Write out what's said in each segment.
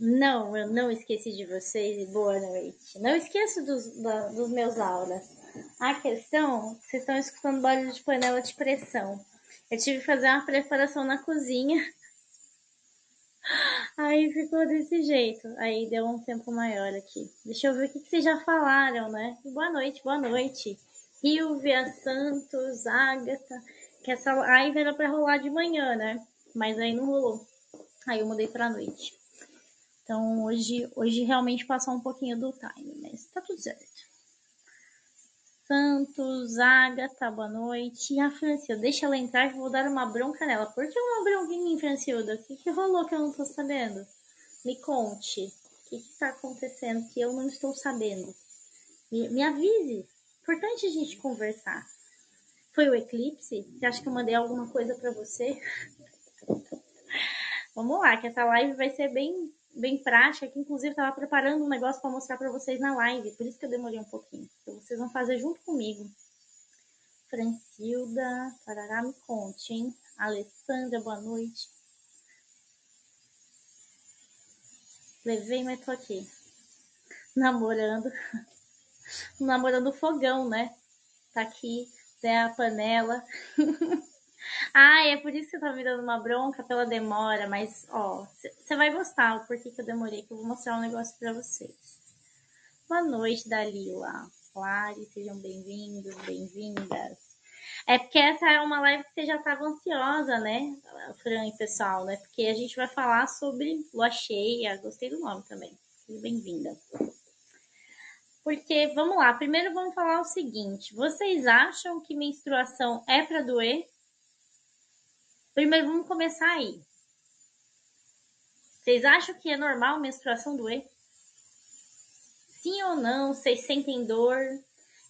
Não, eu não esqueci de vocês e boa noite. Não esqueço dos meus aulas. A questão, vocês estão escutando barulho de panela de pressão. Eu tive que fazer uma preparação na cozinha, aí ficou desse jeito. Aí deu um tempo maior aqui. Deixa eu ver o que vocês já falaram, né? Boa noite, boa noite. Silvia, Santos, Ágata, que essa live era pra rolar de manhã, né? Mas aí não rolou. Aí eu mudei pra noite. Então hoje realmente passou um pouquinho do time, mas tá tudo certo. Santos, Agatha, boa noite. E a Francilda, deixa ela entrar que eu vou dar uma bronca nela. Por que uma bronquinha, Francilda? O que rolou que eu não tô sabendo? Me conte. O que está acontecendo que eu não estou sabendo? Me avise. Importante a gente conversar. Foi o eclipse? Você acha que eu mandei alguma coisa para você? Vamos lá, que essa live vai ser bem prática, que inclusive estava preparando um negócio para mostrar para vocês na live, por isso que eu demorei um pouquinho. Então vocês vão fazer junto comigo. Francilda, Parará, me conte, hein? Alessandra, boa noite. Levei, mas tô aqui. Namorando. Namorando o fogão, né? Tá aqui, tem a panela. Ah, é por isso que você tá me dando uma bronca pela demora, mas ó, você vai gostar o porquê que eu demorei, que eu vou mostrar um negócio pra vocês. Boa noite, Dalila. Claro, sejam bem-vindos, bem-vindas. É porque essa é uma live que você já estava ansiosa, né, Fran e pessoal, né? Porque a gente vai falar sobre lua cheia. Gostei do nome também. Seja bem-vinda. Porque, vamos lá, primeiro vamos falar o seguinte: vocês acham que menstruação é para doer? Primeiro vamos começar aí. Vocês acham que é normal menstruação doer? Sim ou não? Vocês sentem dor?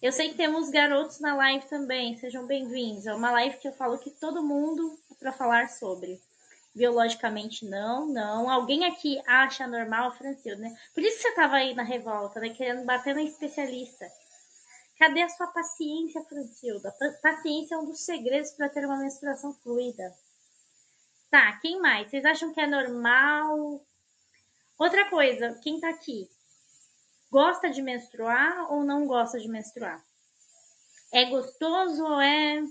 Eu sei que temos garotos na live também, sejam bem-vindos. É uma live que eu falo que todo mundo é para falar sobre. Biologicamente, não, não. Alguém aqui acha normal, Francilda, né? Por isso que você tava aí na revolta, né? Querendo bater na especialista. Cadê a sua paciência, Francilda? Paciência é um dos segredos para ter uma menstruação fluida. Tá, quem mais? Vocês acham que é normal? Outra coisa, quem tá aqui? Gosta de menstruar ou não gosta de menstruar? É gostoso ou é.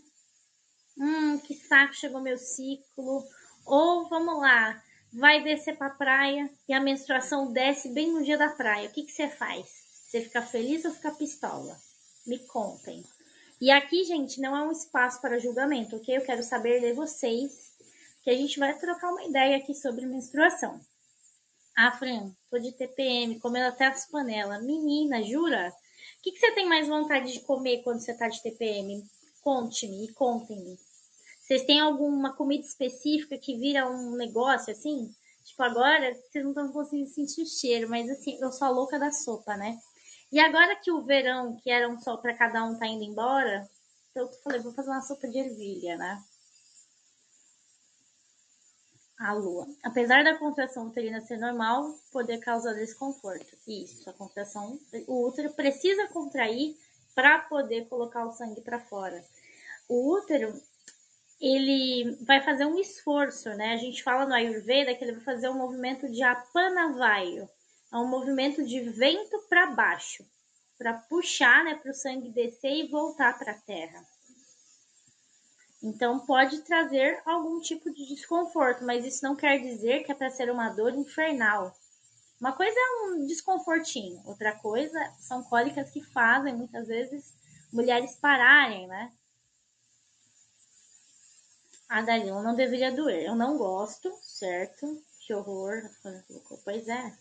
Que saco, chegou meu ciclo. Ou vamos lá, vai descer pra praia e a menstruação desce bem no dia da praia. O que, que você faz? Você fica feliz ou fica pistola? Me contem. E aqui, gente, não é um espaço para julgamento, ok? Eu quero saber de vocês, que a gente vai trocar uma ideia aqui sobre menstruação. Ah, Fran, tô de TPM, comendo até as panelas. Menina, jura? O que, que você tem mais vontade de comer quando você tá de TPM? Conte-me e contem-me. Vocês têm alguma comida específica que vira um negócio assim? Tipo, agora vocês não estão conseguindo sentir o cheiro, mas assim, eu sou a louca da sopa, né? E agora que o verão, que era um sol para cada um, tá indo embora, então eu falei, vou fazer uma sopa de ervilha, né? A lua. Apesar da contração uterina ser normal, poder causar desconforto. Isso, a contração, o útero precisa contrair para poder colocar o sangue para fora. O útero, ele vai fazer um esforço, né? A gente fala no Ayurveda que ele vai fazer um movimento de apanavaio, é um movimento de vento para baixo, para puxar, né, para o sangue descer e voltar para a terra. Então pode trazer algum tipo de desconforto, mas isso não quer dizer que é para ser uma dor infernal. Uma coisa é um desconfortinho, outra coisa são cólicas que fazem muitas vezes mulheres pararem, né? A Dalila não deveria doer. Eu não gosto, certo? Que horror. Pois é.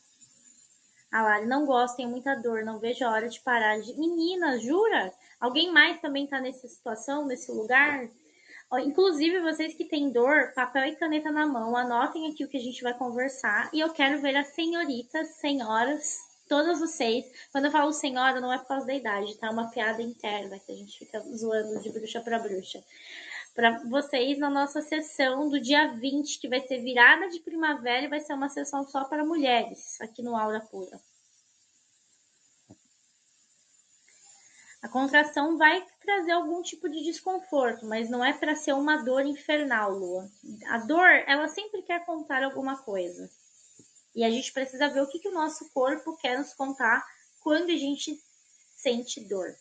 A Lari não gosta, tem muita dor, não vejo a hora de parar. Menina, jura? Alguém mais também tá nessa situação, nesse lugar? Inclusive, vocês que têm dor, papel e caneta na mão, anotem aqui o que a gente vai conversar. E eu quero ver as senhoritas, senhoras, todas vocês. Quando eu falo senhora, não é por causa da idade, tá? É uma piada interna que a gente fica zoando de bruxa pra bruxa. Para vocês na nossa sessão do dia 20, que vai ser virada de primavera e vai ser uma sessão só para mulheres, aqui no Aura Pura. A contração vai trazer algum tipo de desconforto, mas não é para ser uma dor infernal, Lua. A dor, ela sempre quer contar alguma coisa. E a gente precisa ver o que o nosso corpo quer nos contar quando a gente sente dor.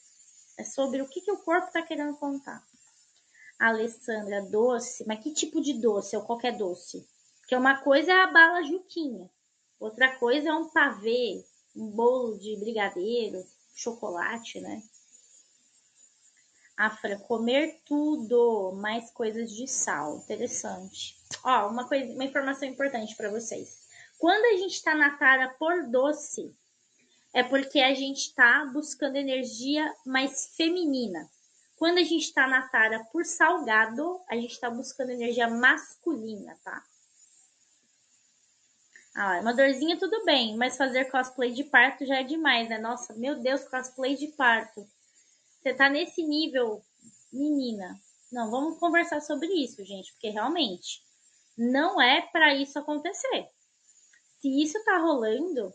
É sobre o que o corpo está querendo contar. Alessandra, doce, mas que tipo de doce? Ou qualquer doce? Porque uma coisa é a bala Juquinha, outra coisa é um pavê, um bolo de brigadeiro, chocolate, né? Afra, comer tudo, mais coisas de sal. Interessante. Ó, uma informação importante para vocês. Quando a gente está na tara por doce, é porque a gente está buscando energia mais feminina. Quando a gente está na tara por salgado, a gente está buscando energia masculina, tá? Ah, uma dorzinha tudo bem, mas fazer cosplay de parto já é demais, né? Nossa, meu Deus, cosplay de parto. Você tá nesse nível, menina. Não, vamos conversar sobre isso, gente, porque realmente não é para isso acontecer. Se isso tá rolando,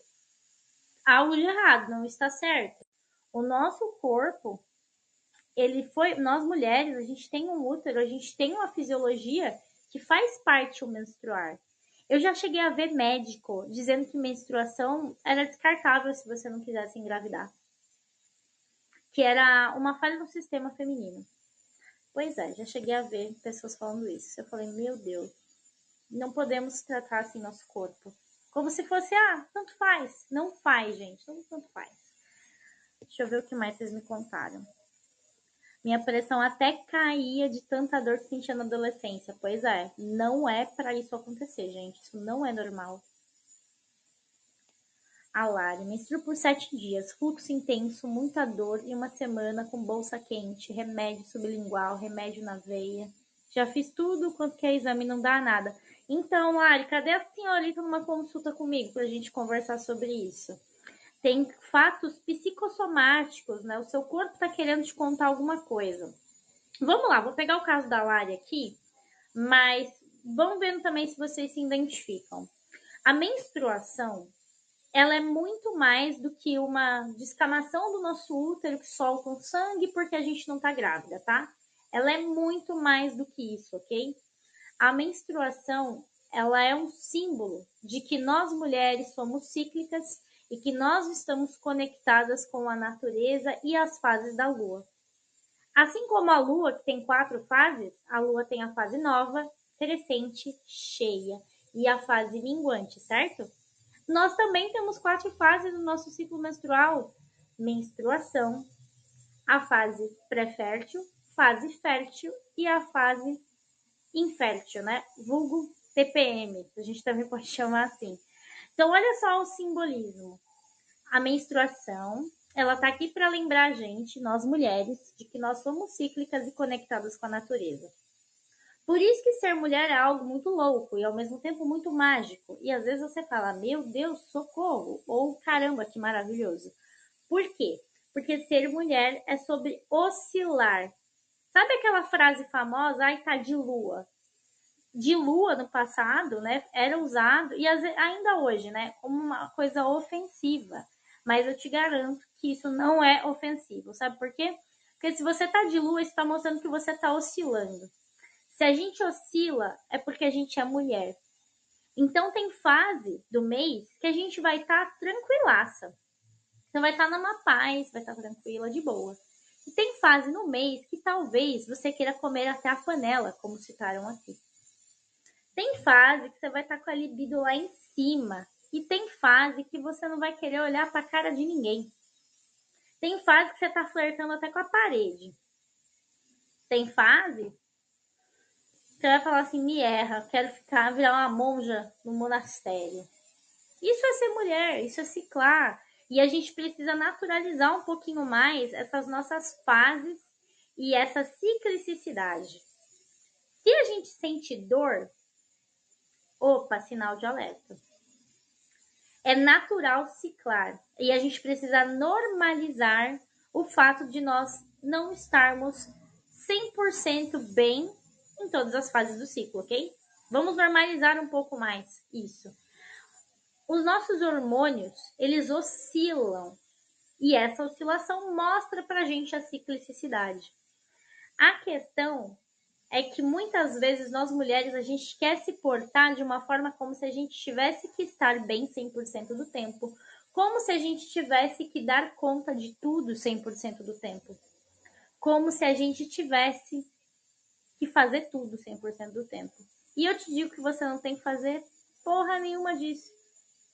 algo de errado, não está certo. O nosso corpo, nós mulheres, a gente tem um útero, a gente tem uma fisiologia que faz parte o menstruar. Eu já cheguei a ver médico dizendo que menstruação era descartável se você não quisesse engravidar. Que era uma falha no sistema feminino. Pois é, já cheguei a ver pessoas falando isso. Eu falei, meu Deus, não podemos tratar assim nosso corpo. Como se fosse, tanto faz. Não faz, gente, não tanto faz. Deixa eu ver o que mais vocês me contaram. Minha pressão até caía de tanta dor que sentia na adolescência. Pois é, não é para isso acontecer, gente. Isso não é normal. A Lari, menstruo por 7 dias, fluxo intenso, muita dor e uma semana com bolsa quente, remédio sublingual, remédio na veia. Já fiz tudo quanto que é exame, não dá nada. Então, Lari, cadê a senhorita numa consulta comigo pra gente conversar sobre isso? Tem fatos psicossomáticos, né? O seu corpo tá querendo te contar alguma coisa. Vamos lá, vou pegar o caso da Lari aqui, mas vamos vendo também se vocês se identificam. A menstruação, ela é muito mais do que uma descamação do nosso útero que solta um sangue porque a gente não tá grávida, tá? Ela é muito mais do que isso, ok? A menstruação, ela é um símbolo de que nós mulheres somos cíclicas e que nós estamos conectadas com a natureza e as fases da lua. Assim como a lua, que tem 4 fases, a lua tem a fase nova, crescente, cheia e a fase minguante, certo? Nós também temos 4 fases no nosso ciclo menstrual: menstruação, a fase pré-fértil, fase fértil e a fase infértil, né? Vulgo TPM, a gente também pode chamar assim. Então, olha só o simbolismo. A menstruação, ela tá aqui para lembrar a gente, nós mulheres, de que nós somos cíclicas e conectadas com a natureza. Por isso que ser mulher é algo muito louco e ao mesmo tempo muito mágico. E às vezes você fala, meu Deus, socorro, ou caramba, que maravilhoso. Por quê? Porque ser mulher é sobre oscilar. Sabe aquela frase famosa, ai, tá de lua? De lua no passado, né, era usado, e ainda hoje, né, como uma coisa ofensiva. Mas eu te garanto que isso não é ofensivo. Sabe por quê? Porque se você tá de lua, isso está mostrando que você tá oscilando. Se a gente oscila, é porque a gente é mulher. Então tem fase do mês que a gente vai estar tranquilaça. Você vai estar numa paz, vai estar tranquila, de boa. E tem fase no mês que talvez você queira comer até a panela, como citaram aqui. Tem fase que você vai estar com a libido lá em cima. E tem fase que você não vai querer olhar para a cara de ninguém. Tem fase que você está flertando até com a parede. Tem fase você vai falar assim, me erra, quero virar uma monja no monastério. Isso é ser mulher, isso é ciclar. E a gente precisa naturalizar um pouquinho mais essas nossas fases e essa ciclicidade. Se a gente sente dor, opa, sinal de alerta. É natural ciclar. E a gente precisa normalizar o fato de nós não estarmos 100% bem em todas as fases do ciclo, ok? Vamos normalizar um pouco mais isso. Os nossos hormônios, eles oscilam. E essa oscilação mostra pra gente a ciclicidade. A questão é que muitas vezes nós mulheres, a gente quer se portar de uma forma como se a gente tivesse que estar bem 100% do tempo, como se a gente tivesse que dar conta de tudo 100% do tempo, como se a gente tivesse que fazer tudo 100% do tempo. E eu te digo que você não tem que fazer porra nenhuma disso.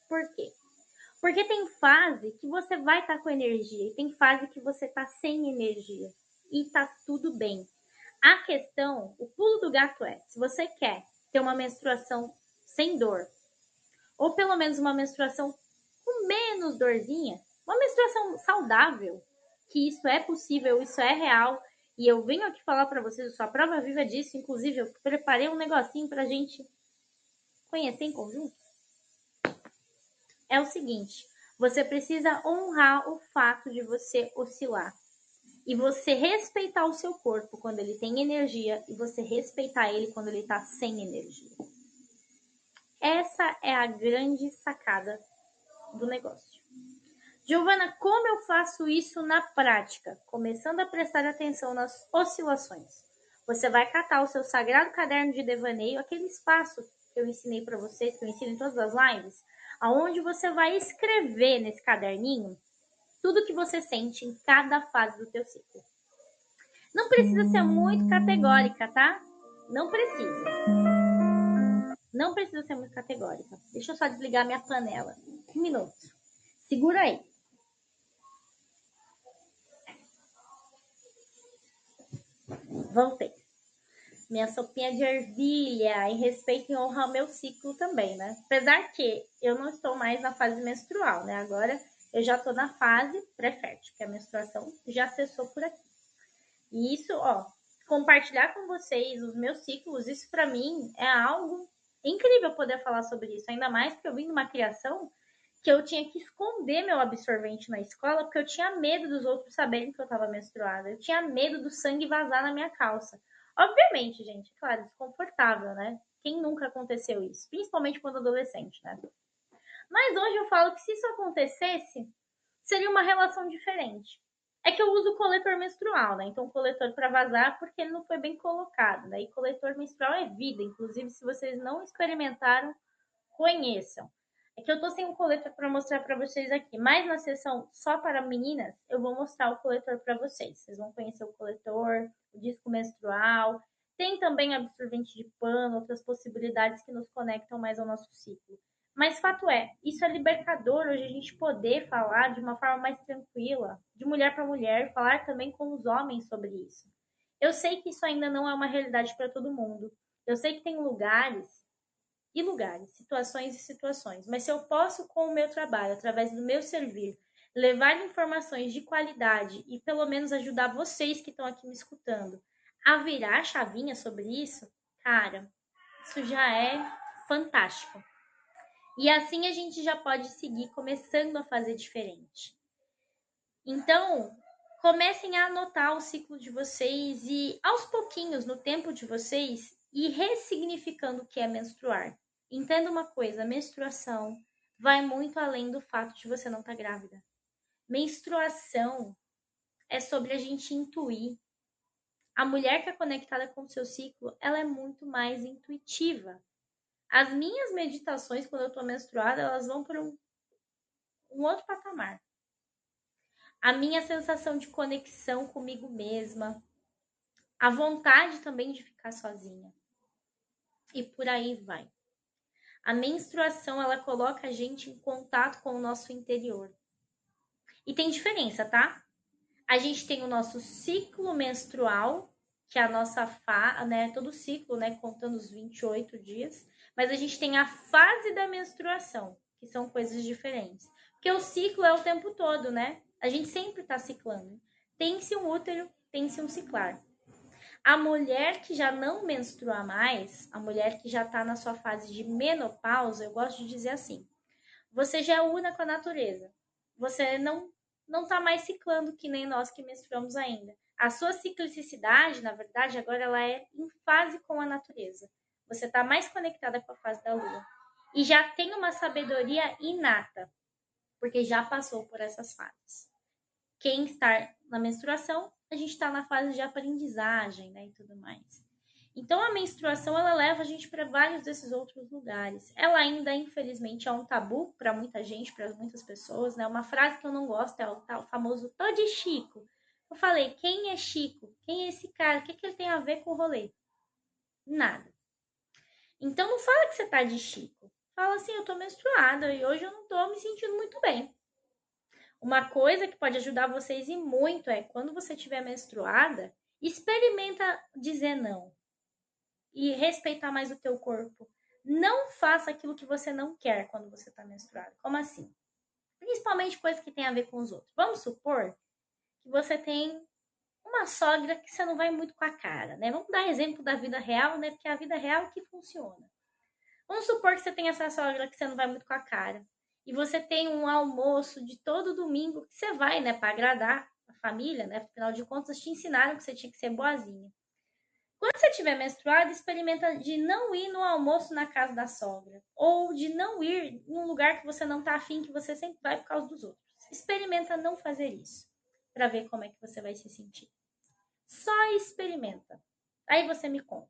Por quê? Porque tem fase que você vai estar com energia e tem fase que você tá sem energia. E tá tudo bem. A questão, o pulo do gato é, se você quer ter uma menstruação sem dor, ou pelo menos uma menstruação com menos dorzinha, uma menstruação saudável, que isso é possível, isso é real, e eu venho aqui falar para vocês, eu sou a prova viva disso, inclusive eu preparei um negocinho pra gente conhecer em conjunto. É o seguinte, você precisa honrar o fato de você oscilar. E você respeitar o seu corpo quando ele tem energia e você respeitar ele quando ele está sem energia. Essa é a grande sacada do negócio. Giovana, como eu faço isso na prática? Começando a prestar atenção nas oscilações. Você vai catar o seu sagrado caderno de devaneio, aquele espaço que eu ensinei para vocês, que eu ensino em todas as lives, aonde você vai escrever nesse caderninho tudo que você sente em cada fase do teu ciclo. Não precisa ser muito categórica, tá? Não precisa. Não precisa ser muito categórica. Deixa eu só desligar minha panela. Um minuto. Segura aí. Voltei. Minha sopinha de ervilha, em respeito e honra ao meu ciclo também, né? Apesar que eu não estou mais na fase menstrual, né? Agora eu já estou na fase pré-fértil, que a menstruação já cessou por aqui. E isso, ó, compartilhar com vocês os meus ciclos, isso para mim é algo incrível poder falar sobre isso, ainda mais que eu vim de uma criação que eu tinha que esconder meu absorvente na escola porque eu tinha medo dos outros saberem que eu estava menstruada. Eu tinha medo do sangue vazar na minha calça. Obviamente, gente, claro, desconfortável, né? Quem nunca aconteceu isso? Principalmente quando adolescente, né? Mas hoje eu falo que se isso acontecesse, seria uma relação diferente. É que eu uso coletor menstrual, né? Então, coletor para vazar, porque ele não foi bem colocado, né? E coletor menstrual é vida. Inclusive, se vocês não experimentaram, conheçam. É que eu tô sem um coletor para mostrar para vocês aqui, mas na sessão só para meninas, eu vou mostrar o coletor para vocês. Vocês vão conhecer o coletor, o disco menstrual, tem também absorvente de pano, outras possibilidades que nos conectam mais ao nosso ciclo. Mas fato é, isso é libertador hoje a gente poder falar de uma forma mais tranquila, de mulher para mulher, falar também com os homens sobre isso. Eu sei que isso ainda não é uma realidade para todo mundo. Eu sei que tem lugares e lugares, situações e situações. Mas se eu posso, com o meu trabalho, através do meu servir, levar informações de qualidade e pelo menos ajudar vocês que estão aqui me escutando a virar a chavinha sobre isso, cara, isso já é fantástico. E assim a gente já pode seguir começando a fazer diferente. Então, comecem a anotar o ciclo de vocês e, aos pouquinhos, no tempo de vocês, ir ressignificando o que é menstruar. Entenda uma coisa, a menstruação vai muito além do fato de você não estar grávida. Menstruação é sobre a gente intuir. A mulher que é conectada com o seu ciclo, ela é muito mais intuitiva. As minhas meditações, quando eu estou menstruada, elas vão para um outro patamar. A minha sensação de conexão comigo mesma, a vontade também de ficar sozinha. E por aí vai. A menstruação, ela coloca a gente em contato com o nosso interior. E tem diferença, tá? A gente tem o nosso ciclo menstrual, que é a nossa né, todo ciclo, né, contando os 28 dias, mas a gente tem a fase da menstruação, que são coisas diferentes. Porque o ciclo é o tempo todo, né? A gente sempre tá ciclando. Tem-se um útero, tem-se um ciclar. A mulher que já não menstrua mais, a mulher que já está na sua fase de menopausa, eu gosto de dizer assim, você já é una com a natureza. Você não está mais ciclando que nem nós que menstruamos ainda. A sua ciclicidade, na verdade, agora ela é em fase com a natureza. Você está mais conectada com a fase da lua. E já tem uma sabedoria inata, porque já passou por essas fases. Quem está na menstruação, a gente está na fase de aprendizagem, né, e tudo mais. Então a menstruação ela leva a gente para vários desses outros lugares. Ela ainda, infelizmente, é um tabu para muita gente, para muitas pessoas, né? Uma frase que eu não gosto é o tal famoso "tô de Chico". Eu falei, quem é Chico? Quem é esse cara? O que ele tem a ver com o rolê? Nada. Então não fala que você tá de Chico. Fala assim, eu tô menstruada e hoje eu não tô me sentindo muito bem. Uma coisa que pode ajudar vocês e muito é quando você estiver menstruada, experimenta dizer não e respeitar mais o teu corpo. Não faça aquilo que você não quer quando você está menstruada. Como assim? Principalmente coisas que tem a ver com os outros. Vamos supor que você tem uma sogra que você não vai muito com a cara, né? Vamos dar exemplo da vida real, né? Porque é a vida real que funciona. Vamos supor que você tem essa sogra que você não vai muito com a cara. E você tem um almoço de todo domingo que você vai, né, para agradar a família, né? Afinal de contas, te ensinaram que você tinha que ser boazinha. Quando você estiver menstruada, experimenta de não ir no almoço na casa da sogra. Ou de não ir num lugar que você não tá afim, que você sempre vai por causa dos outros. Experimenta não fazer isso. Para ver como é que você vai se sentir. Só experimenta. Aí você me conta.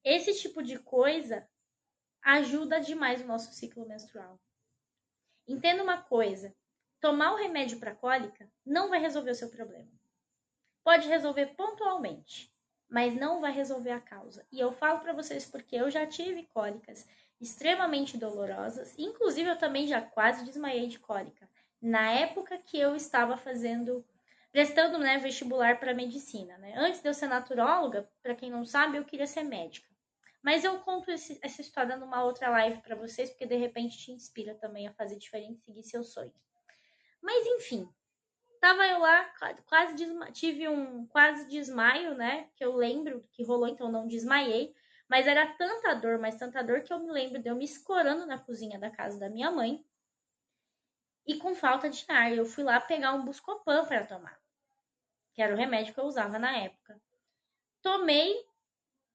Esse tipo de coisa ajuda demais o nosso ciclo menstrual. Entenda uma coisa: tomar o remédio para cólica não vai resolver o seu problema. Pode resolver pontualmente, mas não vai resolver a causa. E eu falo para vocês porque eu já tive cólicas extremamente dolorosas, inclusive eu também já quase desmaiei de cólica. Na época que eu estava prestando, né, vestibular para medicina, né? Antes de eu ser naturóloga, para quem não sabe, eu queria ser médica. Mas eu conto essa história numa outra live para vocês, porque de repente te inspira também a fazer diferente, seguir seu sonho. Mas enfim, tava eu lá, tive um quase desmaio, né? Que eu lembro que rolou, então não desmaiei. Mas era tanta dor, mas tanta dor que eu me lembro de eu me escorando na cozinha da casa da minha mãe e com falta de ar. Eu fui lá pegar um Buscopan para tomar, que era o remédio que eu usava na época. Tomei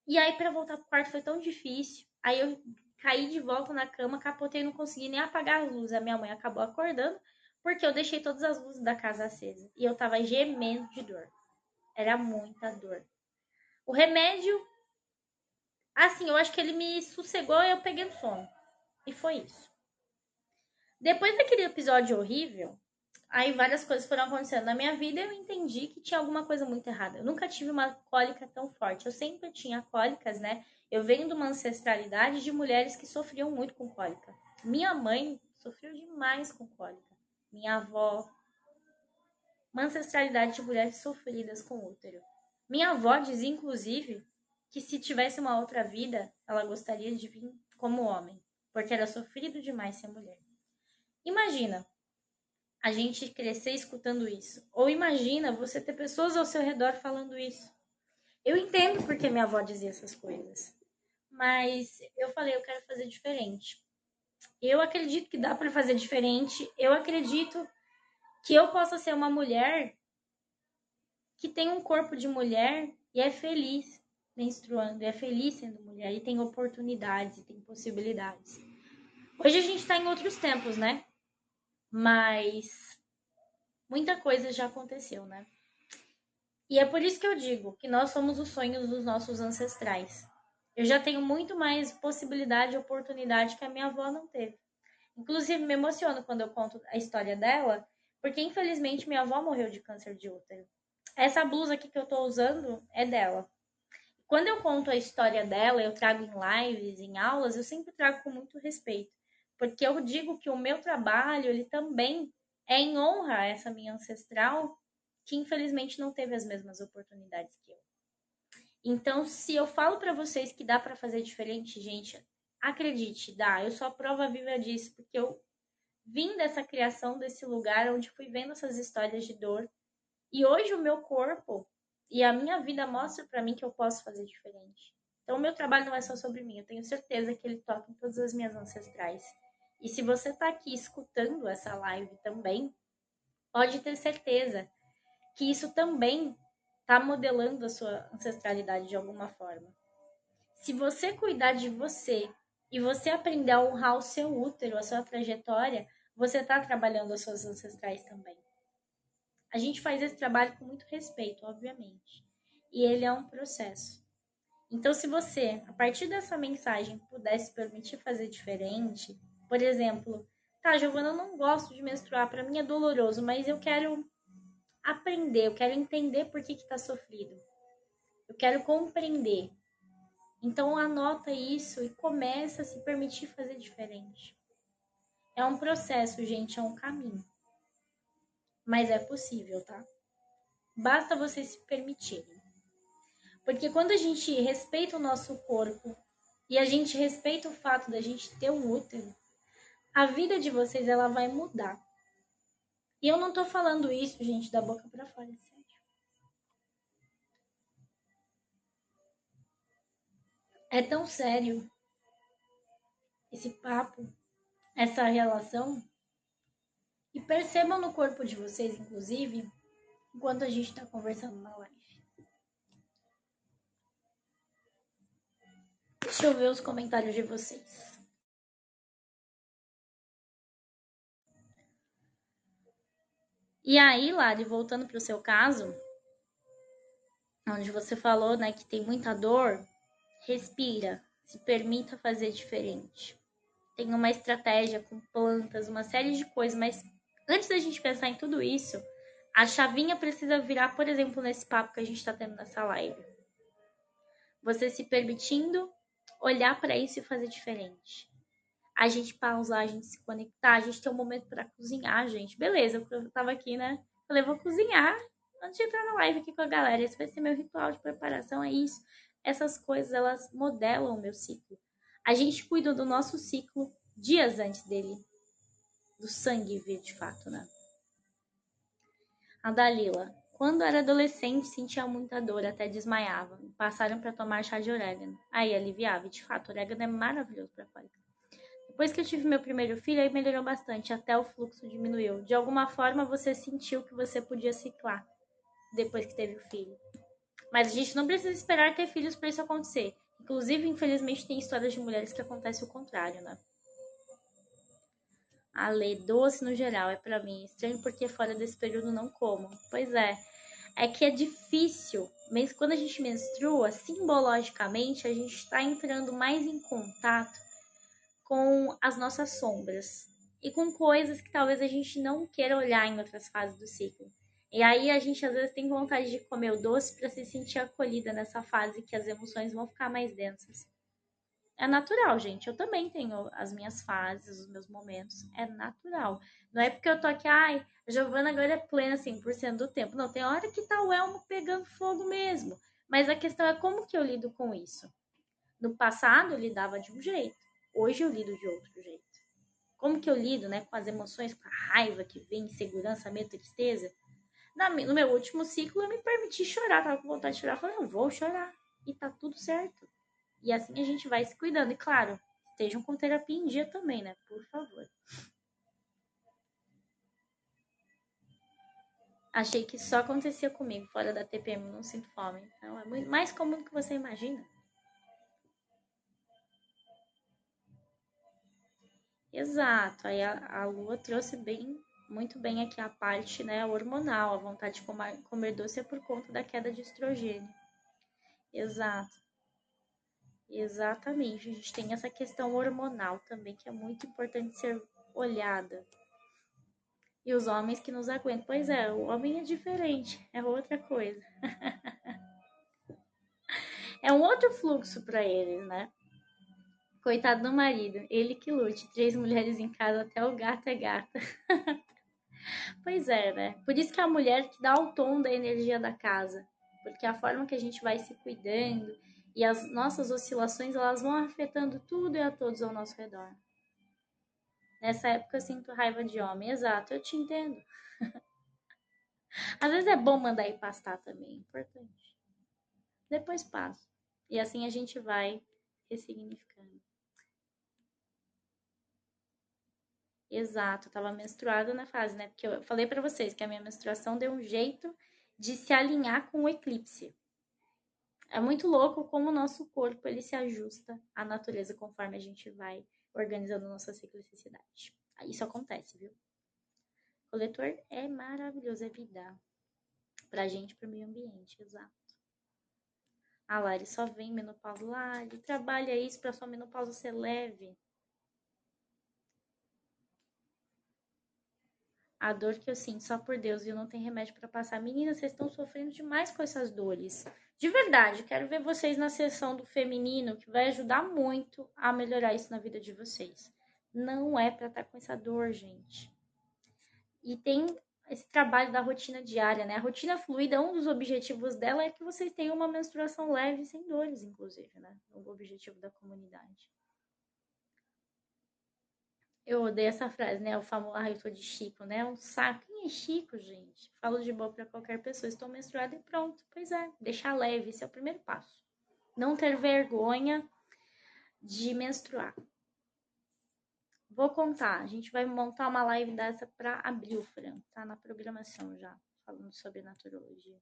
e aí para voltar pro quarto foi tão difícil. Aí eu caí de volta na cama, capotei, não consegui nem apagar as luzes. A minha mãe acabou acordando porque eu deixei todas as luzes da casa acesas e eu tava gemendo de dor. Era muita dor. O remédio, assim, eu acho que ele me sossegou e eu peguei o sono. E foi isso. Depois daquele episódio horrível, aí várias coisas foram acontecendo na minha vida e eu entendi que tinha alguma coisa muito errada. Eu nunca tive uma cólica tão forte. Eu sempre tinha cólicas, né? Eu venho de uma ancestralidade de mulheres que sofriam muito com cólica. Minha mãe sofreu demais com cólica. Minha avó, uma ancestralidade de mulheres sofridas com útero. Minha avó dizia, inclusive, que se tivesse uma outra vida, ela gostaria de vir como homem, porque era sofrido demais ser mulher. Imagina a gente crescer escutando isso. Ou imagina você ter pessoas ao seu redor falando isso. Eu entendo porque minha avó dizia essas coisas. Mas eu falei, eu quero fazer diferente. Eu acredito que dá para fazer diferente. Eu acredito que eu possa ser uma mulher que tem um corpo de mulher e é feliz menstruando, é feliz sendo mulher e tem oportunidades, e tem possibilidades. Hoje a gente está em outros tempos, né? Mas muita coisa já aconteceu, né? E é por isso que eu digo que nós somos os sonhos dos nossos ancestrais. Eu já tenho muito mais possibilidade e oportunidade que a minha avó não teve. Inclusive, me emociono quando eu conto a história dela, porque infelizmente minha avó morreu de câncer de útero. Essa blusa aqui que eu tô usando é dela. Quando eu conto a história dela, eu trago em lives, em aulas, eu sempre trago com muito respeito, porque eu digo que o meu trabalho, ele também é em honra a essa minha ancestral, que infelizmente não teve as mesmas oportunidades que eu. Então, se eu falo para vocês que dá para fazer diferente, gente, acredite, dá. Eu sou a prova viva disso, porque eu vim dessa criação, desse lugar onde fui vendo essas histórias de dor. E hoje o meu corpo e a minha vida mostram para mim que eu posso fazer diferente. Então, o meu trabalho não é só sobre mim. Eu tenho certeza que ele toca em todas as minhas ancestrais. E se você está aqui escutando essa live também, pode ter certeza que isso também está modelando a sua ancestralidade de alguma forma. Se você cuidar de você e você aprender a honrar o seu útero, a sua trajetória, você está trabalhando as suas ancestrais também. A gente faz esse trabalho com muito respeito, obviamente. E ele é um processo. Então, se você, a partir dessa mensagem, pudesse permitir fazer diferente, por exemplo, tá, Giovana, eu não gosto de menstruar, para mim é doloroso, mas eu quero aprender, eu quero entender por que tá sofrido. Eu quero compreender. Então, anota isso e começa a se permitir fazer diferente. É um processo, gente, é um caminho. Mas é possível, tá? Basta vocês se permitirem. Porque quando a gente respeita o nosso corpo e a gente respeita o fato da gente ter um útero, a vida de vocês ela vai mudar. E eu não tô falando isso, gente, da boca para fora, é sério. É tão sério esse papo, essa relação. E percebam no corpo de vocês, inclusive, enquanto a gente está conversando na live. Deixa eu ver os comentários de vocês. E aí, Lari, voltando para o seu caso, onde você falou, né, que tem muita dor, respira, se permita fazer diferente. Tem uma estratégia com plantas, uma série de coisas, mas antes da gente pensar em tudo isso, a chavinha precisa virar, por exemplo, nesse papo que a gente está tendo nessa live. Você se permitindo olhar para isso e fazer diferente. A gente pausar, a gente se conectar, a gente ter um momento para cozinhar, gente. Beleza, eu tava aqui, né? Falei, vou cozinhar antes de entrar na live aqui com a galera. Esse vai ser meu ritual de preparação, é isso. Essas coisas, elas modelam o meu ciclo. A gente cuida do nosso ciclo dias antes dele, do sangue vir de fato, né? A Dalila. Quando era adolescente, sentia muita dor, até desmaiava. Passaram para tomar chá de orégano. Aí aliviava. E de fato, o orégano é maravilhoso para cólica. Depois que eu tive meu primeiro filho, aí melhorou bastante, até o fluxo diminuiu. De alguma forma, você sentiu que você podia ciclar depois que teve o filho. Mas a gente não precisa esperar ter filhos para isso acontecer. Inclusive, infelizmente, tem histórias de mulheres que acontece o contrário, né? A lei doce no geral é para mim estranho porque fora desse período não como. Pois é que é difícil, mas quando a gente menstrua, simbologicamente, a gente está entrando mais em contato com as nossas sombras e com coisas que talvez a gente não queira olhar em outras fases do ciclo. E aí a gente às vezes tem vontade de comer o doce para se sentir acolhida nessa fase que as emoções vão ficar mais densas. É natural, gente. Eu também tenho as minhas fases, os meus momentos. É natural. Não é porque eu tô aqui, ai, a Giovana agora é plena 100% do tempo. Não, tem hora que tá o elmo pegando fogo mesmo. Mas a questão é como que eu lido com isso. No passado eu lidava de um jeito. Hoje eu lido de outro jeito. Como que eu lido, né, com as emoções, com a raiva que vem, insegurança, medo, tristeza? No meu último ciclo eu me permiti chorar, tava com vontade de chorar, eu falei, eu vou chorar. E tá tudo certo. E assim a gente vai se cuidando. E claro, estejam com terapia em dia também, né? Por favor. Achei que só acontecia comigo, fora da TPM, não sinto fome. Então é muito mais comum do que você imagina. Exato. Aí a Lua trouxe muito bem aqui a parte, né, hormonal. A vontade de comer doce é por conta da queda de estrogênio. Exato. Exatamente. A gente tem essa questão hormonal também, que é muito importante ser olhada. E os homens que nos aguentam. Pois é, o homem é diferente, é outra coisa. É um outro fluxo para eles, né? Coitado do marido, ele que lute. 3 mulheres em casa, até o gato é gata. Pois é, né? Por isso que é a mulher que dá o tom da energia da casa. Porque a forma que a gente vai se cuidando e as nossas oscilações, elas vão afetando tudo e a todos ao nosso redor. Nessa época eu sinto raiva de homem. Exato, eu te entendo. Às vezes é bom mandar ir pastar também, é importante. Depois passo. E assim a gente vai ressignificando. Exato, eu tava menstruada na fase, né? Porque eu falei pra vocês que a minha menstruação deu um jeito de se alinhar com o eclipse. É muito louco como o nosso corpo ele se ajusta à natureza conforme a gente vai organizando nossa ciclicidade. Isso acontece, viu? O coletor é maravilhoso, é vida. Pra gente, pro meio ambiente, exato. Ah, Lari, só vem menopausa. Lari, trabalha isso pra sua menopausa ser leve. A dor que eu sinto, só por Deus, viu? Não tem remédio pra passar. Meninas, vocês estão sofrendo demais com essas dores. De verdade, quero ver vocês na sessão do feminino, que vai ajudar muito a melhorar isso na vida de vocês. Não é pra estar com essa dor, gente. E tem esse trabalho da rotina diária, né? A rotina fluida, um dos objetivos dela é que vocês tenham uma menstruação leve, sem dores, inclusive, né? O objetivo da comunidade. Eu odeio essa frase, né? O famoso, eu tô de Chico, né? Um saco. Quem é Chico, gente? Falo de boa pra qualquer pessoa. Estou menstruada e pronto. Pois é, deixar leve, esse é o primeiro passo. Não ter vergonha de menstruar. Vou contar, a gente vai montar uma live dessa pra abril, Fran. Tá na programação já, falando sobre naturologia.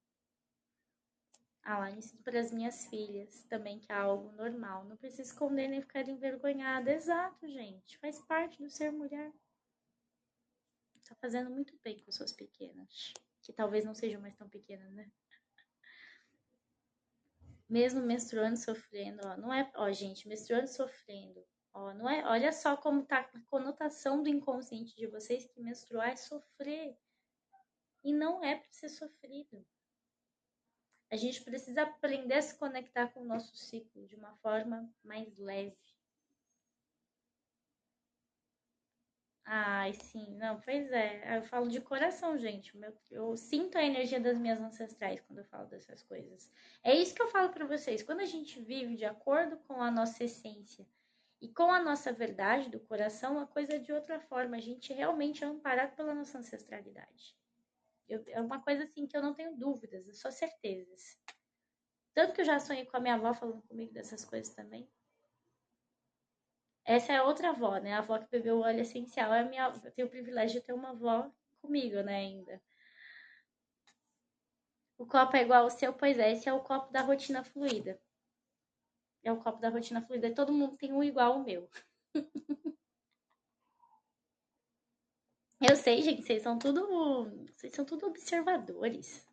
Ah, lá, ensino para as minhas filhas também, que é algo normal. Não precisa esconder nem ficar envergonhada. Exato, gente. Faz parte do ser mulher. Tá fazendo muito bem com suas pequenas. Que talvez não sejam mais tão pequenas, né? Mesmo menstruando, sofrendo, ó. Não é, ó, gente, menstruando, sofrendo. Ó, não é, olha só como tá a conotação do inconsciente de vocês que menstruar é sofrer. E não é para ser sofrido. A gente precisa aprender a se conectar com o nosso ciclo de uma forma mais leve. Ai, sim, não, pois é. Eu falo de coração, gente. Eu sinto a energia das minhas ancestrais quando eu falo dessas coisas. É isso que eu falo pra vocês. Quando a gente vive de acordo com a nossa essência e com a nossa verdade do coração, a coisa é de outra forma. A gente realmente é amparado pela nossa ancestralidade. É uma coisa assim que eu não tenho dúvidas, eu só certezas. Tanto que eu já sonhei com a minha avó falando comigo dessas coisas também. Essa é outra avó, né? A avó que bebeu o óleo essencial. Eu tenho o privilégio de ter uma avó comigo, né, ainda. O copo é igual ao seu, pois é, esse é o copo da rotina fluida. É o copo da rotina fluida. Todo mundo tem um igual ao meu. Eu sei, gente, vocês são tudo observadores.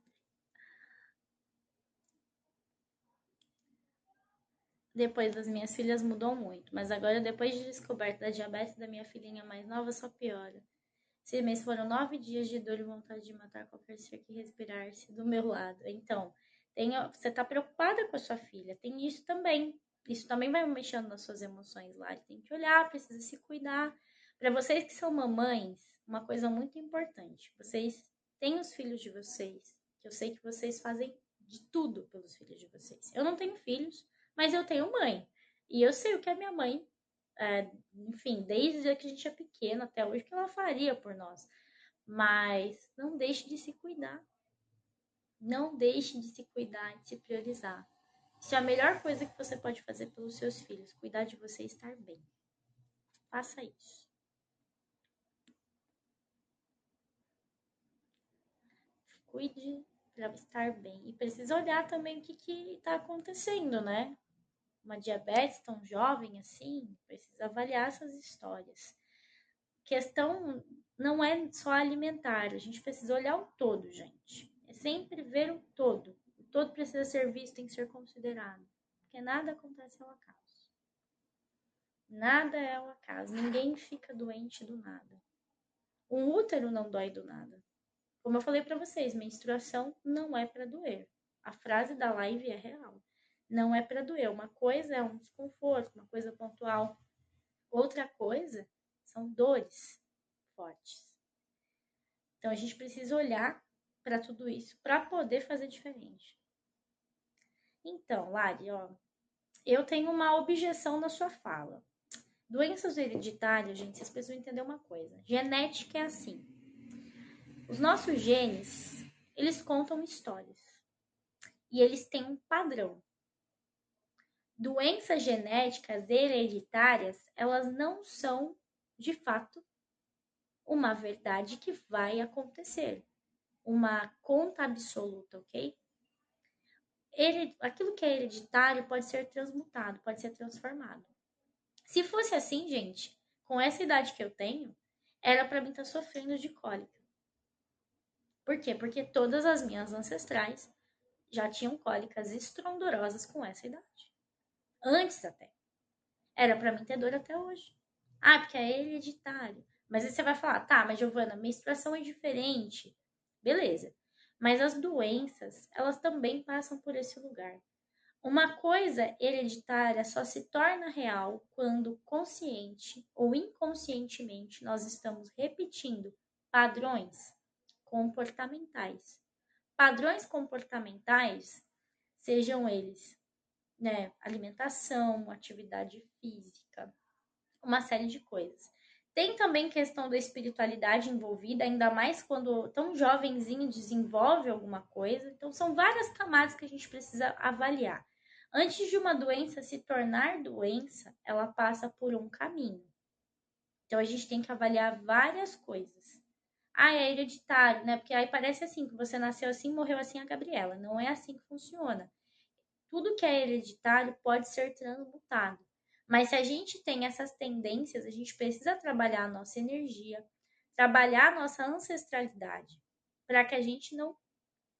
Depois das minhas filhas mudou muito, mas agora depois de descoberta da diabetes da minha filhinha mais nova só piora. Esse mês foram 9 dias de dor e vontade de matar qualquer ser que respirasse do meu lado. Então, você tá preocupada com a sua filha, tem isso também. Isso também vai mexendo nas suas emoções lá. Tem que olhar, precisa se cuidar. Para vocês que são mamães, uma coisa muito importante. Vocês têm os filhos de vocês, que eu sei que vocês fazem de tudo pelos filhos de vocês. Eu não tenho filhos, mas eu tenho mãe. E eu sei o que a minha mãe enfim, desde que a gente é pequeno até hoje, que ela faria por nós. Mas não deixe de se cuidar. Não deixe de se cuidar, de se priorizar. Isso é a melhor coisa que você pode fazer pelos seus filhos, cuidar de você e estar bem. Faça isso. Cuide para estar bem. E precisa olhar também o que está acontecendo, né? Uma diabetes tão jovem assim, precisa avaliar essas histórias. Questão não é só alimentar, a gente precisa olhar o todo, gente. É sempre ver o todo. O todo precisa ser visto, tem que ser considerado. Porque nada acontece ao acaso. Nada é ao acaso. Ninguém fica doente do nada. O útero não dói do nada. Como eu falei para vocês, menstruação não é para doer. A frase da live é real. Não é para doer. Uma coisa é um desconforto, uma coisa pontual. Outra coisa são dores fortes. Então a gente precisa olhar para tudo isso para poder fazer diferente. Então, Lari, ó, eu tenho uma objeção na sua fala. Doenças hereditárias, gente, vocês precisam entender uma coisa. Genética é assim. Os nossos genes, eles contam histórias. E eles têm um padrão. Doenças genéticas hereditárias, elas não são, de fato, uma verdade que vai acontecer. Uma conta absoluta, ok? Aquilo que é hereditário pode ser transmutado, pode ser transformado. Se fosse assim, gente, com essa idade que eu tenho, era para mim estar sofrendo de cólica. Por quê? Porque todas as minhas ancestrais já tinham cólicas estrondorosas com essa idade. Antes até. Era pra mim ter dor até hoje. Ah, porque é hereditário. Mas aí você vai falar, tá, mas Giovana, menstruação é diferente. Beleza. Mas as doenças, elas também passam por esse lugar. Uma coisa hereditária só se torna real quando consciente ou inconscientemente nós estamos repetindo padrões comportamentais. Padrões comportamentais, sejam eles, né, alimentação, atividade física, uma série de coisas. Tem também questão da espiritualidade envolvida, ainda mais quando tão jovenzinho desenvolve alguma coisa. Então, são várias camadas que a gente precisa avaliar. Antes de uma doença se tornar doença, ela passa por um caminho. Então, a gente tem que avaliar várias coisas. Ah, é hereditário, né? Porque aí parece assim, que você nasceu assim, morreu assim a Gabriela. Não é assim que funciona. Tudo que é hereditário pode ser transmutado. Mas se a gente tem essas tendências, a gente precisa trabalhar a nossa energia, trabalhar a nossa ancestralidade, para que a gente não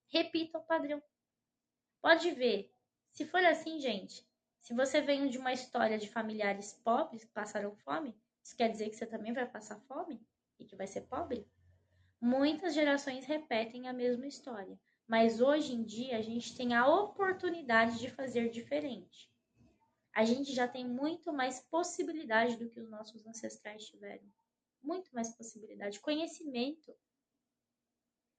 repita o padrão. Pode ver, se for assim, gente, se você vem de uma história de familiares pobres que passaram fome, isso quer dizer que você também vai passar fome e que vai ser pobre? Muitas gerações repetem a mesma história, mas hoje em dia a gente tem a oportunidade de fazer diferente. A gente já tem muito mais possibilidade do que os nossos ancestrais tiveram. Muito mais possibilidade. Conhecimento.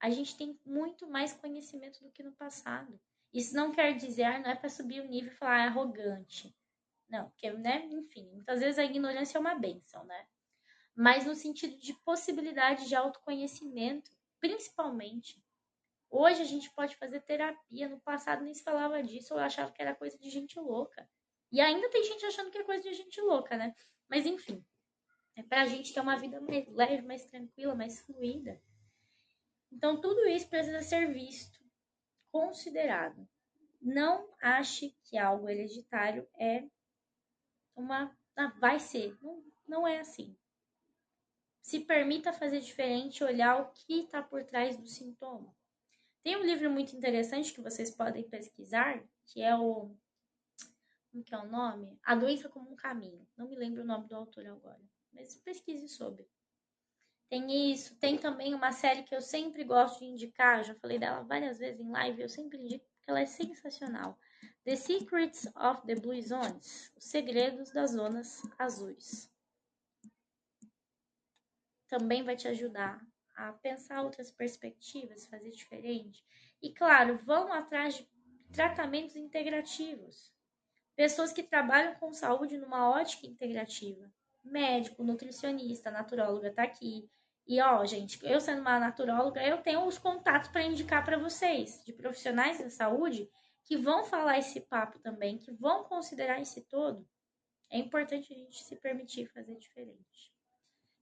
A gente tem muito mais conhecimento do que no passado. Isso não quer dizer, não é para subir o nível e falar arrogante. Não, porque, né, enfim, muitas vezes a ignorância é uma benção, né? Mas no sentido de possibilidade de autoconhecimento, principalmente. Hoje a gente pode fazer terapia, no passado nem se falava disso, eu achava que era coisa de gente louca. E ainda tem gente achando que é coisa de gente louca, né? Mas enfim, é pra gente ter uma vida mais leve, mais tranquila, mais fluida. Então tudo isso precisa ser visto, considerado. Não ache que algo hereditário é uma. Ah, vai ser. Não, não é assim. Se permita fazer diferente, olhar o que está por trás do sintoma. Tem um livro muito interessante que vocês podem pesquisar, que é o. Como que é o nome? A Doença como um Caminho. Não me lembro o nome do autor agora, mas pesquise sobre. Tem isso, tem também uma série que eu sempre gosto de indicar, já falei dela várias vezes em live, eu sempre indico porque ela é sensacional. The Secrets of the Blue Zones, Os Segredos das Zonas Azuis. Também vai te ajudar a pensar outras perspectivas, fazer diferente. E claro, vão atrás de tratamentos integrativos. Pessoas que trabalham com saúde numa ótica integrativa. Médico, nutricionista, naturóloga tá aqui. E ó, gente, eu sendo uma naturóloga, eu tenho os contatos para indicar para vocês, de profissionais da saúde, que vão falar esse papo também, que vão considerar esse todo. É importante a gente se permitir fazer diferente.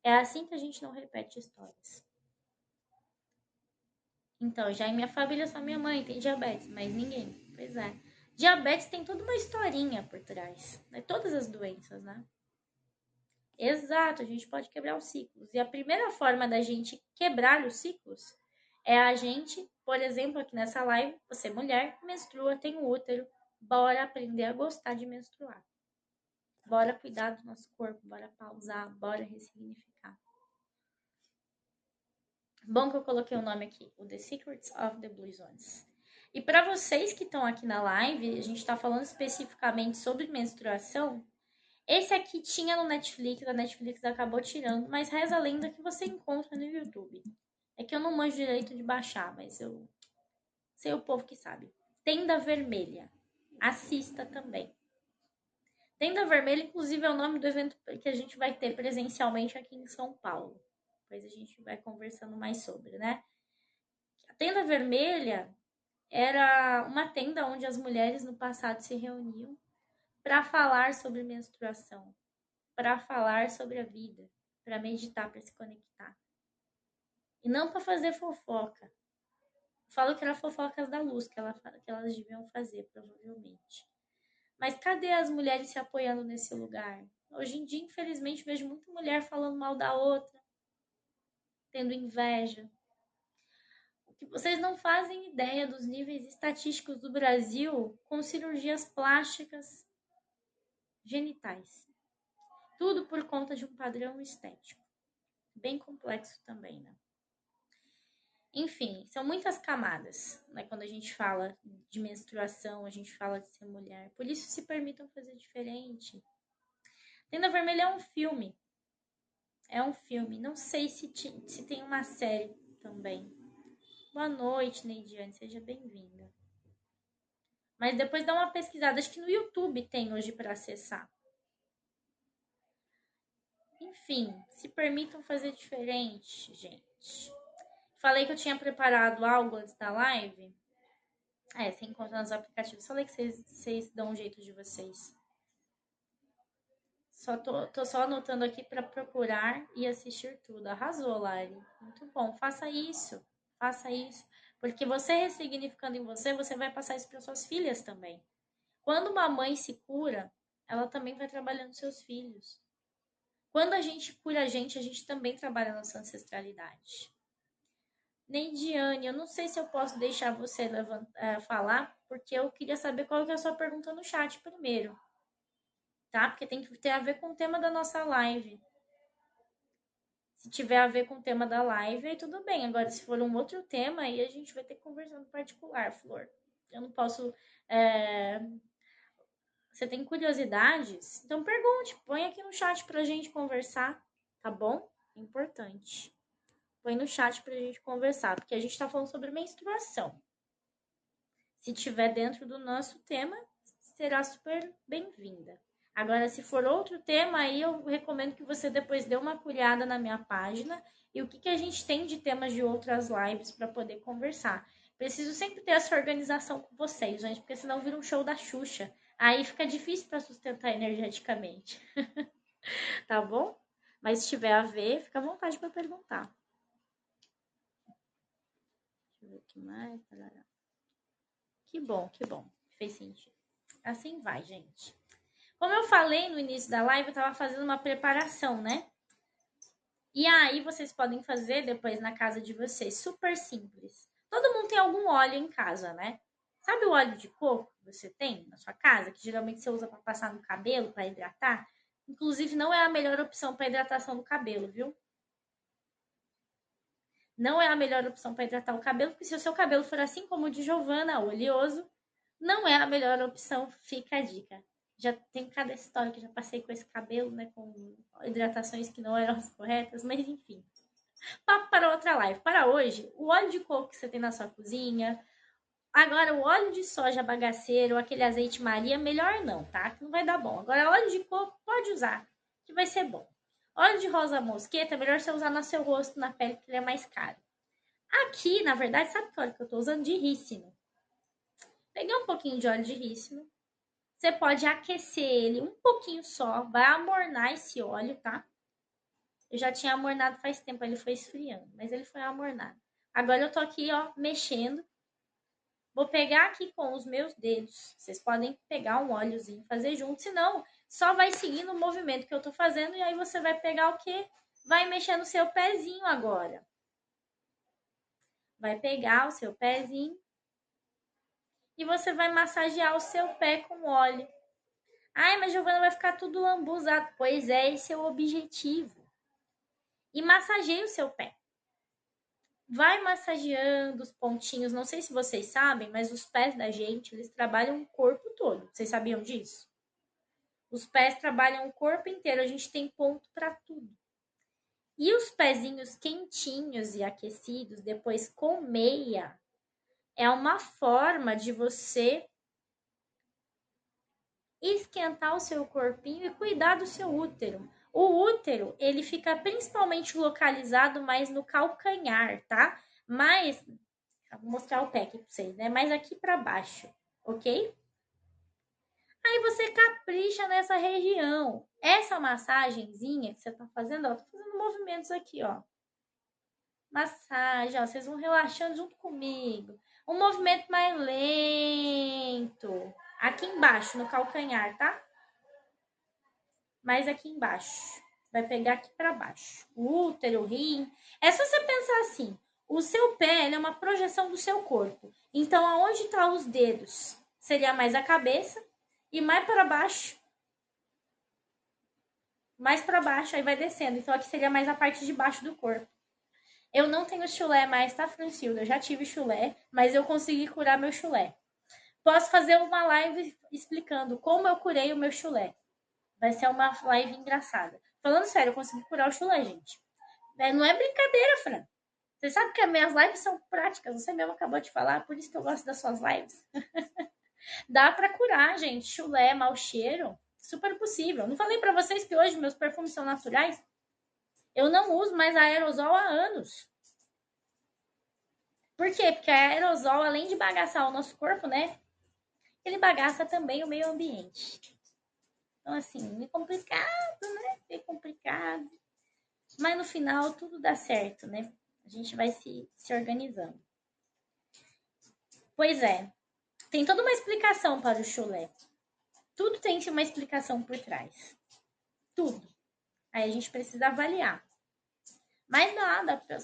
É assim que a gente não repete histórias. Então, já em minha família, só minha mãe tem diabetes, mas ninguém. Pois é. Diabetes tem toda uma historinha por trás, né? Todas as doenças, né? Exato, a gente pode quebrar os ciclos. E a primeira forma da gente quebrar os ciclos é a gente, por exemplo, aqui nessa live, você mulher, menstrua, tem um útero, bora aprender a gostar de menstruar. Bora cuidar do nosso corpo, bora pausar, bora ressignificar. Bom que eu coloquei o nome aqui, o The Secrets of the Blue Zones. E para vocês que estão aqui na live, a gente está falando especificamente sobre menstruação. Esse aqui tinha no Netflix, a Netflix acabou tirando, mas reza a lenda que você encontra no YouTube. É que eu não manjo direito de baixar, mas eu sei o povo que sabe. Tenda Vermelha. Assista também. Tenda Vermelha, inclusive, é o nome do evento que a gente vai ter presencialmente aqui em São Paulo. Depois a gente vai conversando mais sobre, né? A Tenda Vermelha era uma tenda onde as mulheres no passado se reuniam para falar sobre menstruação, para falar sobre a vida, para meditar, para se conectar. E não para fazer fofoca. Falo que era fofocas da luz que elas deviam fazer, provavelmente. Mas cadê as mulheres se apoiando nesse lugar? Hoje em dia, infelizmente, vejo muita mulher falando mal da outra, tendo inveja. Que vocês não fazem ideia dos níveis estatísticos do Brasil com cirurgias plásticas genitais. Tudo por conta de um padrão estético. Bem complexo também, né? Enfim, são muitas camadas, né? Quando a gente fala de menstruação, a gente fala de ser mulher. Por isso, se permitam fazer diferente. Tenda Vermelha é um filme. É um filme. Não sei se tem uma série também. Boa noite, Neidiane. Seja bem-vinda. Mas depois dá uma pesquisada. Acho que no YouTube tem hoje para acessar. Enfim, se permitam fazer diferente, gente. Falei que eu tinha preparado algo antes da live. Você encontra nos aplicativos. Falei que vocês dão um jeito de vocês. Tô só anotando aqui para procurar e assistir tudo. Arrasou, Lari. Muito bom. Faça isso. Faça isso. Porque você ressignificando em você, você vai passar isso para suas filhas também. Quando uma mãe se cura, ela também vai trabalhando seus filhos. Quando a gente cura a gente também trabalha nossa ancestralidade. Neidiane, eu não sei se eu posso deixar você falar, porque eu queria saber qual que é a sua pergunta no chat primeiro. Tá? Porque tem que ter a ver com o tema da nossa live. Se tiver a ver com o tema da live, aí tudo bem. Agora, se for um outro tema, aí a gente vai ter que conversar no particular, Flor. Eu não posso... Você tem curiosidades? Então pergunte, põe aqui no chat pra gente conversar, tá bom? É importante. Põe no chat pra gente conversar, porque a gente tá falando sobre menstruação. Se tiver dentro do nosso tema, será super bem-vinda. Agora, se for outro tema, aí eu recomendo que você depois dê uma curiada na minha página e o que a gente tem de temas de outras lives para poder conversar. Preciso sempre ter essa organização com vocês, gente, porque senão vira um show da Xuxa. Aí fica difícil para sustentar energeticamente. Tá bom? Mas se tiver a ver, fica à vontade para perguntar. Deixa eu ver o que mais. Que bom, que bom. Fez sentido. Assim vai, gente. Como eu falei no início da live, eu estava fazendo uma preparação, né? E aí vocês podem fazer depois na casa de vocês, super simples. Todo mundo tem algum óleo em casa, né? Sabe o óleo de coco que você tem na sua casa, que geralmente você usa para passar no cabelo, para hidratar? Inclusive, não é a melhor opção para hidratação do cabelo, viu? Não é a melhor opção para hidratar o cabelo, porque se o seu cabelo for assim como o de Giovana, oleoso, não é a melhor opção, fica a dica. Já tem cada história que já passei com esse cabelo, né, com hidratações que não eram as corretas, mas enfim. Papo para outra live. Para hoje, o óleo de coco que você tem na sua cozinha. Agora, o óleo de soja bagaceiro, aquele azeite Maria, melhor não, tá? Que não vai dar bom. Agora, óleo de coco, pode usar, que vai ser bom. Óleo de rosa mosqueta, melhor você usar no seu rosto, na pele, que ele é mais caro. Aqui, na verdade, sabe que óleo que eu tô usando? De rícino. Peguei um pouquinho de óleo de rícino. Você pode aquecer ele um pouquinho só, vai amornar esse óleo, tá? Eu já tinha amornado faz tempo, ele foi esfriando, mas ele foi amornado. Agora eu tô aqui, ó, mexendo. Vou pegar aqui com os meus dedos. Vocês podem pegar um óleozinho e fazer junto, senão só vai seguindo o movimento que eu tô fazendo e aí você vai pegar o quê? Vai mexer no seu pezinho agora. Vai pegar o seu pezinho e você vai massagear o seu pé com óleo. Ai, mas Giovana vai ficar tudo lambuzado. Pois é, esse é o objetivo. E massageie o seu pé. Vai massageando os pontinhos. Não sei se vocês sabem, mas os pés da gente, eles trabalham o corpo todo. Vocês sabiam disso? Os pés trabalham o corpo inteiro. A gente tem ponto para tudo. E os pezinhos quentinhos e aquecidos, depois com meia, é uma forma de você esquentar o seu corpinho e cuidar do seu útero. O útero, ele fica principalmente localizado mais no calcanhar, tá? Mas, vou mostrar o pé aqui pra vocês, né? Mais aqui pra baixo, ok? Aí você capricha nessa região. Essa massagenzinha que você tá fazendo, ó, tô fazendo movimentos aqui, ó. Massagem, ó, vocês vão relaxando junto comigo. Um movimento mais lento. Aqui embaixo, no calcanhar, tá? Mais aqui embaixo. Vai pegar aqui para baixo. O útero, o rim. É só você pensar assim. O seu pé, ele é uma projeção do seu corpo. Então, aonde estão os dedos? Seria mais a cabeça e mais para baixo, aí vai descendo. Então, aqui seria mais a parte de baixo do corpo. Eu não tenho chulé mais, tá, Francilda? Eu já tive chulé, mas eu consegui curar meu chulé. Posso fazer uma live explicando como eu curei o meu chulé. Vai ser uma live engraçada. Falando sério, eu consegui curar o chulé, gente. Não é brincadeira, Fran. Você sabe que as minhas lives são práticas. Você mesmo acabou de falar, por isso que eu gosto das suas lives. Dá pra curar, gente. Chulé, mau cheiro. Super possível. Não falei pra vocês que hoje meus perfumes são naturais? Eu não uso mais aerosol há anos. Por quê? Porque a aerosol, além de bagaçar o nosso corpo, né? Ele bagaça também o meio ambiente. Então, assim, é complicado, né? É complicado. Mas no final tudo dá certo, né? A gente vai se organizando. Pois é. Tem toda uma explicação para o chulé. Tudo tem uma explicação por trás. Tudo. Aí a gente precisa avaliar. Mas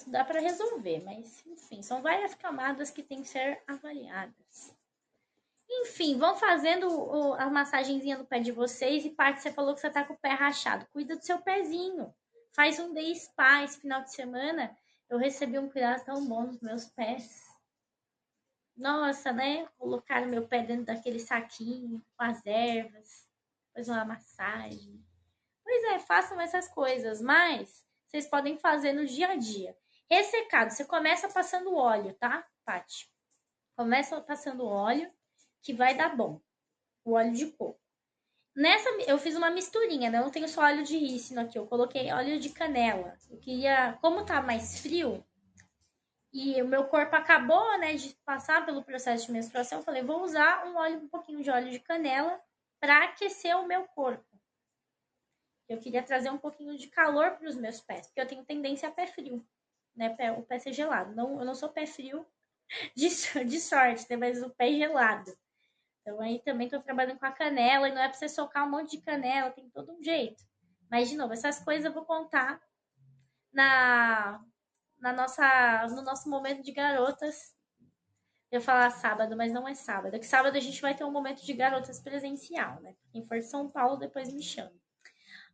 dá para resolver. Mas, enfim, são várias camadas que têm que ser avaliadas. Enfim, vão fazendo a massagenzinha no pé de vocês. E parte, você falou que você tá com o pé rachado. Cuida do seu pezinho. Faz um day spa esse final de semana. Eu recebi um cuidado tão bom nos meus pés. Nossa, né? Colocar o meu pé dentro daquele saquinho com as ervas. Depois uma massagem. Pois é, façam essas coisas. Mas vocês podem fazer no dia a dia. Ressecado, você começa passando óleo, tá, Paty? Começa passando óleo, que vai dar bom. O óleo de coco. Nessa, eu fiz uma misturinha, né? Eu não tenho só óleo de rícino aqui, eu coloquei óleo de canela. Eu queria, como tá mais frio e o meu corpo acabou, né, de passar pelo processo de menstruação, eu falei, vou usar um pouquinho de óleo de canela para aquecer o meu corpo. Eu queria trazer um pouquinho de calor para os meus pés, porque eu tenho tendência a pé frio, né? O pé ser gelado. Não, eu não sou pé frio de sorte, né? Mas o pé gelado. Então aí também estou trabalhando com a canela e não é para você socar um monte de canela, tem todo um jeito. Mas de novo, essas coisas eu vou contar na, no nosso momento de garotas. Eu ia falar sábado, mas não é sábado. É que sábado a gente vai ter um momento de garotas presencial, né? Quem for de São Paulo depois me chama.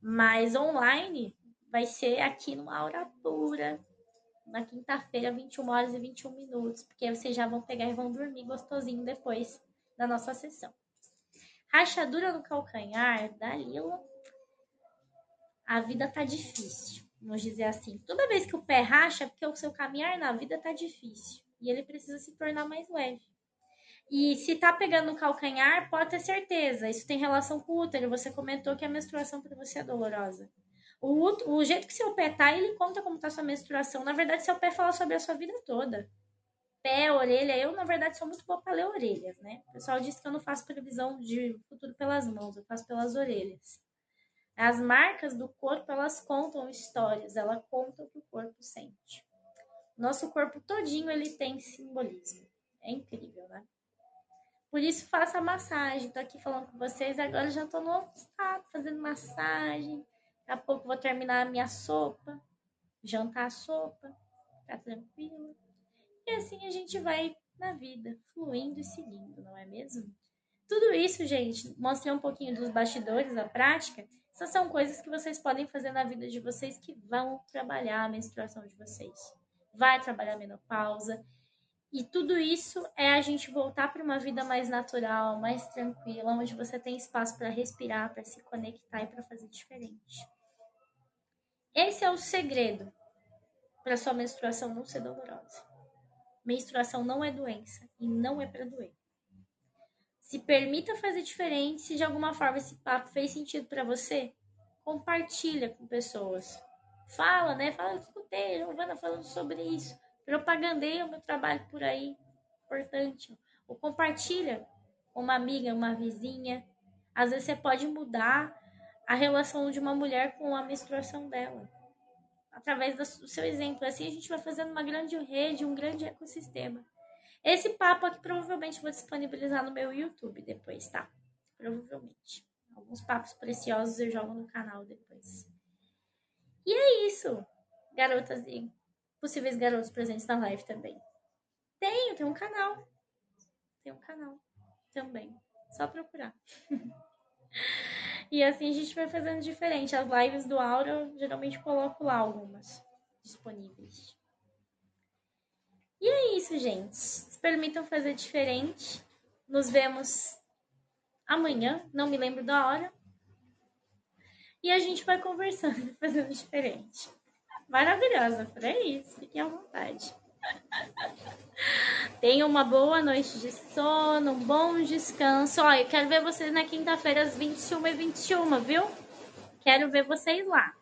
Mas online vai ser aqui no Aura Pura, na quinta-feira, 21 horas e 21 minutos, porque vocês já vão pegar e vão dormir gostosinho depois da nossa sessão. Rachadura no calcanhar, Dalila, a vida tá difícil, vamos dizer assim. Toda vez que o pé racha, é porque o seu caminhar na vida tá difícil e ele precisa se tornar mais leve. E se tá pegando no calcanhar, pode ter certeza, isso tem relação com o útero. Você comentou que a menstruação para você é dolorosa. O jeito que seu pé tá, ele conta como tá sua menstruação. Na verdade, seu pé fala sobre a sua vida toda. Pé, orelha, eu, na verdade, sou muito boa para ler orelhas, né? O pessoal diz que eu não faço previsão de futuro pelas mãos, eu faço pelas orelhas. As marcas do corpo, elas contam histórias, ela conta o que o corpo sente. Nosso corpo todinho, ele tem simbolismo. É incrível, né? Por isso, faça massagem. Tô aqui falando com vocês, agora já tô no estado, fazendo massagem. Daqui a pouco vou terminar a minha sopa, jantar a sopa, ficar tranquila. E assim a gente vai na vida, fluindo e seguindo, não é mesmo? Tudo isso, gente, mostrei um pouquinho dos bastidores da prática. Essas são coisas que vocês podem fazer na vida de vocês que vão trabalhar a menstruação de vocês. Vai trabalhar a menopausa. E tudo isso é a gente voltar para uma vida mais natural, mais tranquila, onde você tem espaço para respirar, para se conectar e para fazer diferente. Esse é o segredo para sua menstruação não ser dolorosa. Menstruação não é doença e não é para doer. Se permita fazer diferente. Se de alguma forma esse papo fez sentido para você, compartilha com pessoas. Fala, né? Fala, eu escutei a Giovana falando sobre isso. Propagandeia o meu trabalho por aí. Importante. Ou compartilha com uma amiga, uma vizinha. Às vezes você pode mudar a relação de uma mulher com a menstruação dela. Através do seu exemplo. Assim a gente vai fazendo uma grande rede, um grande ecossistema. Esse papo aqui provavelmente vou disponibilizar no meu YouTube depois, tá? Provavelmente. Alguns papos preciosos eu jogo no canal depois. E é isso, garotas possíveis garotos presentes na live também. Tem um canal. Tem um canal também. Só procurar. E assim a gente vai fazendo diferente. As lives do Aura, eu geralmente coloco lá algumas disponíveis. E é isso, gente. Se permitam fazer diferente. Nos vemos amanhã. Não me lembro da hora. E a gente vai conversando, fazendo diferente. Maravilhosa, por isso. Fiquem à vontade. Tenha uma boa noite de sono, um bom descanso. Ó, eu quero ver vocês na quinta-feira às 21h21, viu? Quero ver vocês lá.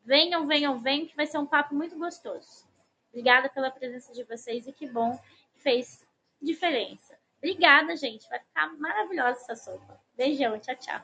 Venham, venham, venham, que vai ser um papo muito gostoso. Obrigada pela presença de vocês e que bom que fez diferença. Obrigada, gente. Vai ficar maravilhosa essa sopa. Beijão, tchau, tchau.